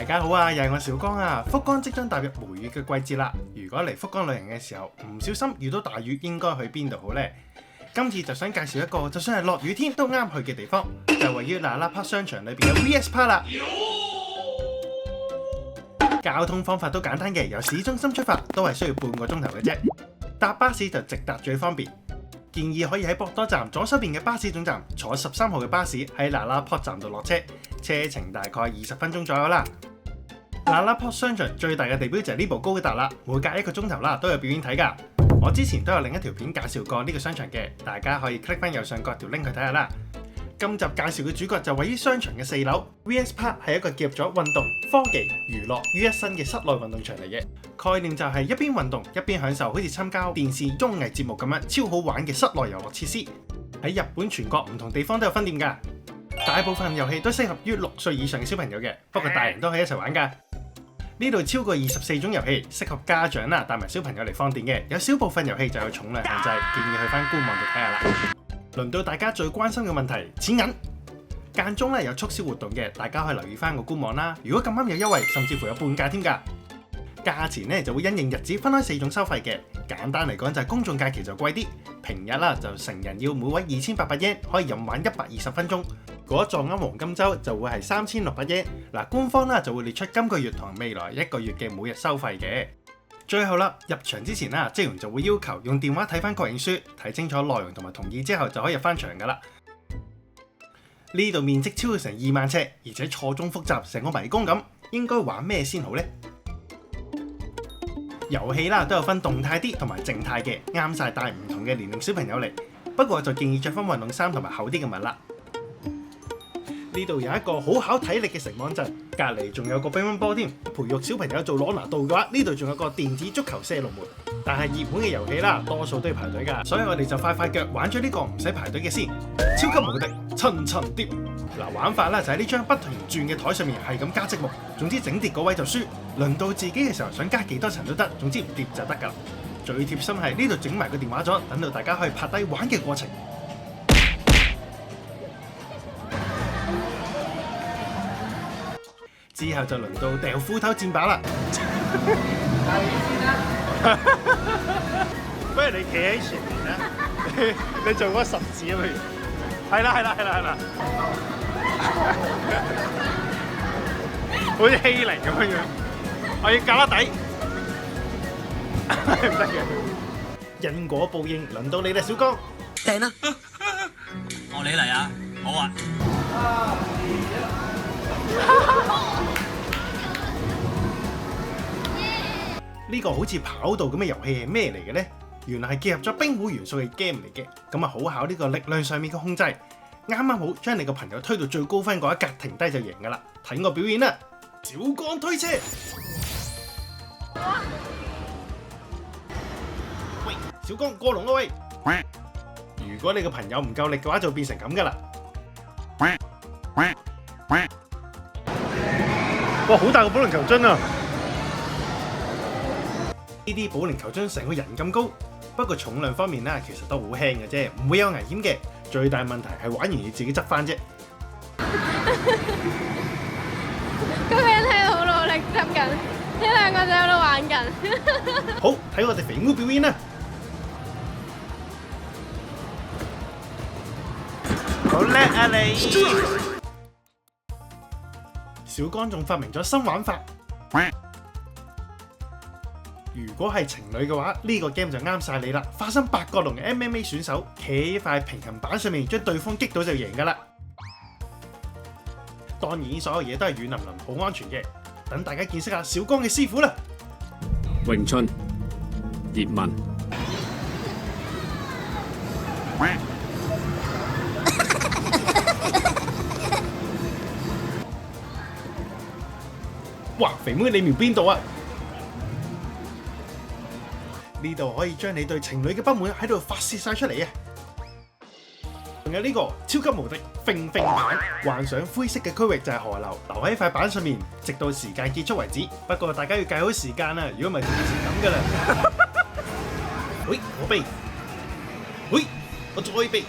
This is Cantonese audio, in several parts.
家好啊，又係我小江啊！福岡即將踏入梅雨嘅季節啦。如果嚟福岡旅行嘅時候唔小心遇到大雨，應該去邊度好呢？今次就想介紹一個就算係落雨天都啱去嘅地方，就位於那拉帕商場裏邊嘅 VS Park 啦。交通方法都簡單嘅，由市中心出發都係需要半個鐘頭嘅啫。搭巴士就直達最方便，建議可以喺博多站左手邊嘅巴士總站坐13號嘅巴士喺那拉帕站度落車，車程大概20分鐘左右啦。那拉帕商場最大嘅地標就係呢部高達啦，每隔1個鐘頭啦都有表演睇㗎。我之前都有另一條片介紹過呢個商場嘅，大家可以 click 翻右上角條 link 去睇下啦。今集介紹嘅主角就位於商場嘅4樓 ，VS Park 係一個結合咗運動、科技、娛樂於一身嘅室內運動場嚟嘅。概念就係一邊運動一邊享受好似參加電視綜藝節目咁樣超好玩嘅室內遊樂設施。喺日本全國唔同地方都有分店㗎，大部分遊戲都適合於6歲以上嘅小朋友嘅，不過大人都可以一齊玩㗎。呢度超過24種遊戲，適合家長啦帶埋小朋友嚟放電嘅。有少部分遊戲就有重量限制，建議去翻官網度睇下啦。輪到大家最關心嘅問題，錢銀。間中咧有促銷活動嘅，大家可以留意翻個官網啦。如果咁啱有優惠，甚至乎有半價添㗎。價錢咧就會因應日子分開4種收費嘅。簡單嚟講就係公眾假期就貴啲，平日啦就成人要每位2800 yen，可以任玩120分鐘。如果撞啱黃金週就會係3600 yen。嗱，官方啦就會列出今個月同未來1個月嘅每日收費嘅。最後啦，入場之前啦，職員就會要求用電話睇翻確認書，睇清楚內容同埋同意之後就可以入翻場㗎啦。呢度面積超過成2萬尺，而且錯綜複雜，成個迷宮咁，應該玩咩先好呢？遊戲啦都有分動態啲同埋靜態嘅，啱晒帶唔同嘅年齡小朋友嚟。不過就建議着翻運動衫同埋厚啲嘅襪啦。呢度有一個好考體力嘅城網陣，隔離仲有個乒乓波添。培育小朋友做攞拿度嘅話，呢度仲有個電子足球射龍門。但係熱門嘅遊戲啦，多數都要排隊㗎，所以我哋就快腳玩咗呢個唔使排隊嘅先。超級無敵層層疊。嗱，玩法啦就喺呢張不停轉嘅台上面係咁加積木，總之整跌嗰位就輸。輪到自己嘅時候想加幾多層都得，總之唔跌就得㗎啦。最貼心係呢度整埋個電話咗，等到大家可以拍低玩嘅過程。之後就輪到掉斧頭箭靶啦。不如你企喺前面啦，你做嗰個十字咁樣。係啦，好似欺凌咁樣。我要夾底，唔得嘅。因果報應，輪到你啦，小江。掟啦！我你嚟啊！好啊！呢個好似跑道咁嘅遊戲係咩嚟嘅呢？原來係結合咗冰壺元素嘅 game 嚟嘅，咁啊好考呢個力量上面嘅控制。啱啱好將你個朋友推到最高分嗰一格停低就贏㗎啦！睇我表演啦！小江推車。喂，小江過龍啊喂！如果你個朋友唔夠力嘅話，就變成咁㗎啦。哇！好大個保齡球樽啊！呢啲保齡球樽成個人咁高，不過重量方面咧，其實都好輕嘅啫，唔會有危險嘅。最大問題係玩完要自己執翻啫。嗰個人喺度好努力執緊，呢兩個就喺度玩緊。好，睇我哋肥妹表演啦！好叻啊你！小江仲發明咗新玩法。如果係情侶嘅話，呢個 game 就啱晒你啦！化身8角龍嘅 MMA 選手，企喺塊平衡板上面，將對方擊倒就贏㗎啦。當然，所有嘢都係軟腍腍，好安全嘅。等大家見識下小江嘅師傅啦！詠春、葉問。哇！肥妹你瞄邊度啊？呢度可以將你對情侶嘅不滿喺度發泄晒出嚟啊！仲有呢個超級無敵揈揈板，幻想灰色嘅區域就係河流，留喺塊板上面，直到時間結束為止。不過大家要計好時間啊，如果唔係就變成咁噶啦。喂，我避，喂，我再避，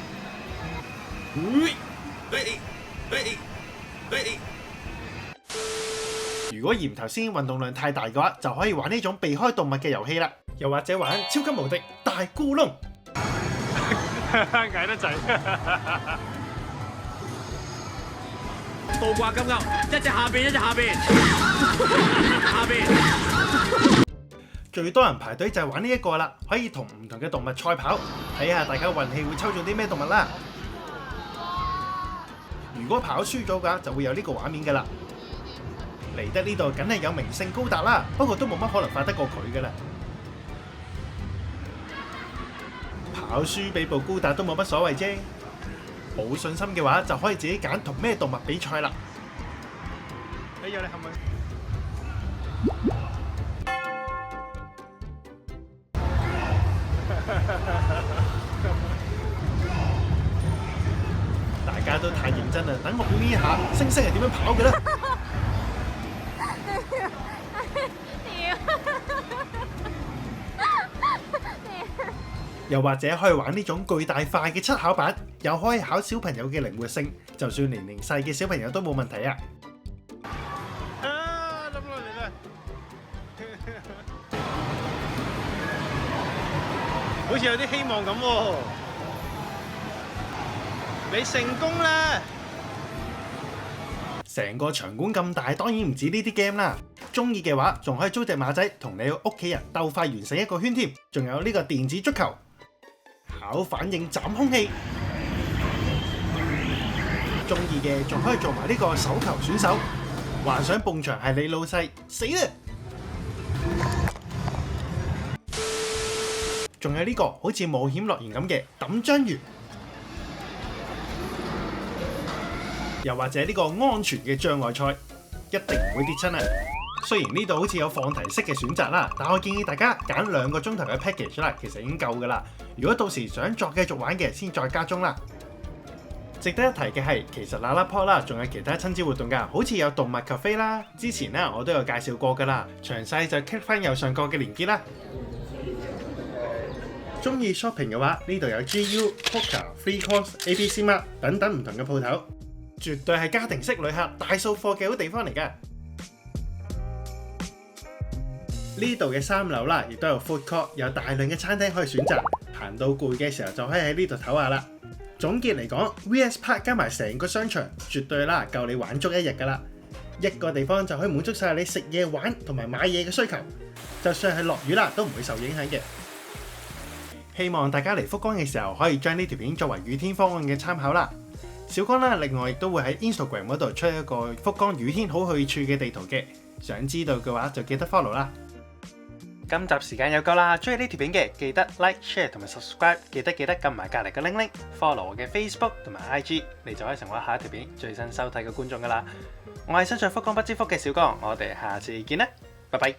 喂，如果嫌頭先運動量太大嘅話，就可以玩呢種避開動物嘅遊戲啦，又或者玩超級無敵大咕窿，捱得滯。倒掛金鈎，一隻下邊，一隻下邊，下邊。最多人排隊就係玩呢一個啦，可以同唔同嘅動物賽跑，睇下大家運氣會抽中啲咩動物啦。如果跑輸咗嘅話，就會有呢個畫面㗎啦。嚟得呢度梗係有名勝高達啦，不過都冇乜可能快得過佢㗎啦。跑輸俾部高達都冇乜所謂啫。冇信心嘅話，就可以自己揀同咩動物比賽啦。哎呀，你係咪？大家都太認真啦，等我表演一下星星係點樣跑嘅啦。又或者可以玩呢種巨大塊嘅七巧板，又可以考小朋友嘅靈活性，就算年齡細嘅小朋友都冇問題啊！諗落嚟啦，好似有啲希望咁喎，你成功啦！成個場館咁大，當然唔止呢啲 game 啦。中意嘅話，仲可以租隻馬仔同你屋企人鬥快完成一個圈添。仲有呢個電子足球。考反應斬空氣，中意嘅仲可以做埋呢個手球選手，幻想蹦牆係你老細，死啦！仲有呢個好似冒險樂園咁嘅抌章魚，又或者呢個安全嘅障礙賽，一定唔會跌親啊！雖然呢度好似有放題式嘅選擇啦，但我建議大家揀2個鐘頭嘅 package 啦，其實已經夠㗎啦。如果到時想再繼續玩嘅，先再加鐘啦。值得一提嘅係，其實LaLaport啦，仲有其他親子活動㗎，好似有動物 cafe 啦，之前咧我都有介紹過㗎啦。詳細就 click 翻右上角嘅連結啦。中意 shopping 嘅話，呢度有 GU、Pokka、Free Course、ABC Mart 等等唔同嘅鋪頭，絕對係家庭式旅客大掃貨嘅好地方嚟㗎。呢度嘅3樓啦，亦都有 food court， 有大量嘅餐廳可以選擇。行到攰嘅時候就可以喺呢度唞下啦。總結嚟講 ，VS Park 加埋成個商場，絕對啦夠你玩足1日㗎啦。一個地方就可以滿足晒你食嘢、玩同埋買嘢嘅需求。就算係落雨啦，都唔會受影響嘅。希望大家嚟福岡嘅時候，可以將呢條片作為雨天方案嘅參考啦。小江啦，另外亦都會喺 Instagram 嗰度出一個福岡雨天好去處嘅地圖嘅。想知道嘅話就記得 follow 啦。今集時間有夠啦，中意呢條片嘅記得 like、share 同埋 subscribe， 記得撳埋隔離嘅鈴鈴 ，follow 我嘅 Facebook 同埋 IG， 你就可以成為下一條片最新收睇嘅觀眾噶啦。我係身在福岡不知福嘅小江，我哋下次見啦，拜拜。